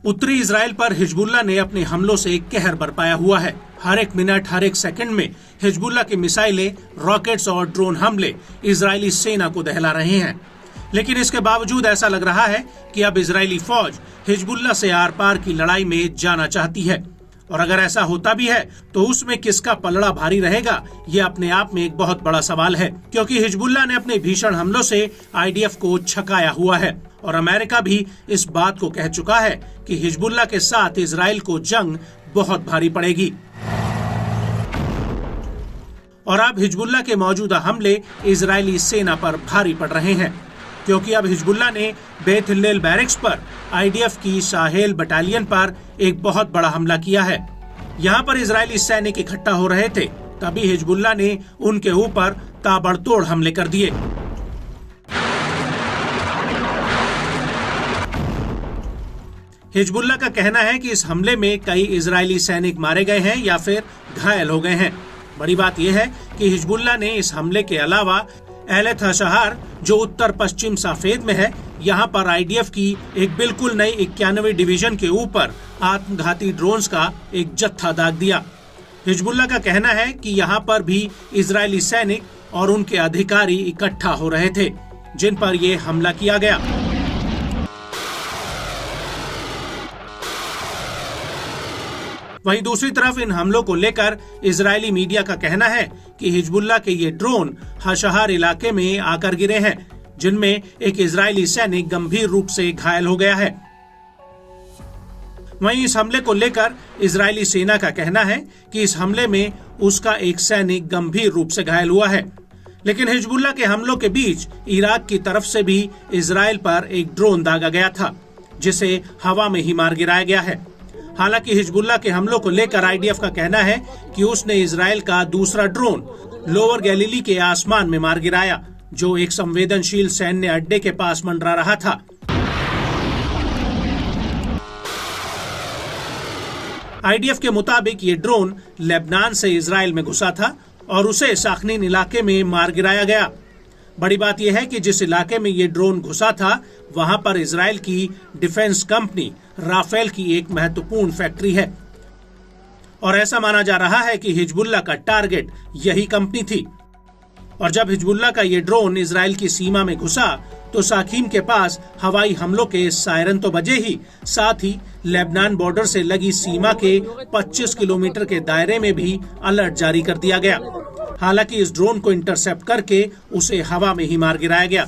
उत्तरी इजराइल पर हिजबुल्लाह ने अपने हमलों से कहर बरपाया हुआ है। हर एक मिनट, हर एक सेकंड में हिजबुल्लाह की मिसाइलें, रॉकेट्स और ड्रोन हमले इजरायली सेना को दहला रहे हैं। लेकिन इसके बावजूद ऐसा लग रहा है कि अब इजरायली फौज हिजबुल्लाह से आर पार की लड़ाई में जाना चाहती है। और अगर ऐसा होता भी है तो उसमें किसका पलड़ा भारी रहेगा, ये अपने आप में एक बहुत बड़ा सवाल है, क्योंकि हिजबुल्लाह ने अपने भीषण हमलों से आईडीएफ को छकाया हुआ है और अमेरिका भी इस बात को कह चुका है कि हिजबुल्लाह के साथ इजराइल को जंग बहुत भारी पड़ेगी। और अब हिजबुल्लाह के मौजूदा हमले इजरायली सेना पर भारी पड़ रहे हैं, क्योंकि अब हिजबुल्लाह ने बेथ हिल्लेल बैरक्स पर आईडीएफ की साहेल बटालियन पर एक बहुत बड़ा हमला किया है। यहाँ पर इजरायली सैनिक इकट्ठा हो रहे थे, तभी हिजबुल्लाह ने उनके ऊपर ताबड़तोड़ हमले कर दिए। हिजबुल्लाह का कहना है कि इस हमले में कई इजरायली सैनिक मारे गए हैं या फिर घायल हो गए हैं। बड़ी बात यह है कि हिजबुल्लाह ने इस हमले के अलावा एलेथ हशहार, जो उत्तर पश्चिम साफेद में है, यहाँ पर आईडीएफ की एक बिल्कुल नई 91वीं डिवीजन के ऊपर आत्मघाती ड्रोन्स का एक जत्था दाग दिया। हिजबुल्लाह का कहना है कि यहाँ पर भी इजरायली सैनिक और उनके अधिकारी इकट्ठा हो रहे थे, जिन पर ये हमला किया गया। वहीं दूसरी तरफ इन हमलों को लेकर इजरायली मीडिया का कहना है कि हिजबुल्लाह के ये ड्रोन हशहार इलाके में आकर गिरे हैं, जिनमें एक इजरायली सैनिक गंभीर रूप से घायल हो गया है। वहीं इस हमले को लेकर इजरायली सेना का कहना है कि इस हमले में उसका एक सैनिक गंभीर रूप से घायल हुआ है। लेकिन हिजबुल्लाह के हमलों के बीच इराक की तरफ से भी इजराइल पर एक ड्रोन दागा गया था, जिसे हवा में ही मार गिराया गया है। हालांकि हिजबुल्लाह के हमलों को लेकर आईडीएफ का कहना है कि उसने इजराइल का दूसरा ड्रोन लोअर गैलीली के आसमान में मार गिराया, जो एक संवेदनशील सैन्य अड्डे के पास मंडरा रहा था। आईडीएफ के मुताबिक ये ड्रोन लेबनान से इजराइल में घुसा था और उसे साखनीन इलाके में मार गिराया गया। बड़ी बात यह है कि जिस इलाके में ये ड्रोन घुसा था, वहां पर इजराइल की डिफेंस कंपनी राफेल की एक महत्वपूर्ण फैक्ट्री है और ऐसा माना जा रहा है कि हिजबुल्लाह का टारगेट यही कंपनी थी। और जब हिजबुल्लाह का ये ड्रोन इजराइल की सीमा में घुसा तो साखीम के पास हवाई हमलों के सायरन तो बजे ही, साथ ही लेबनान बॉर्डर से लगी सीमा के 25 किलोमीटर के दायरे में भी अलर्ट जारी कर दिया गया। हालांकि इस ड्रोन को इंटरसेप्ट करके उसे हवा में ही मार गिराया गया।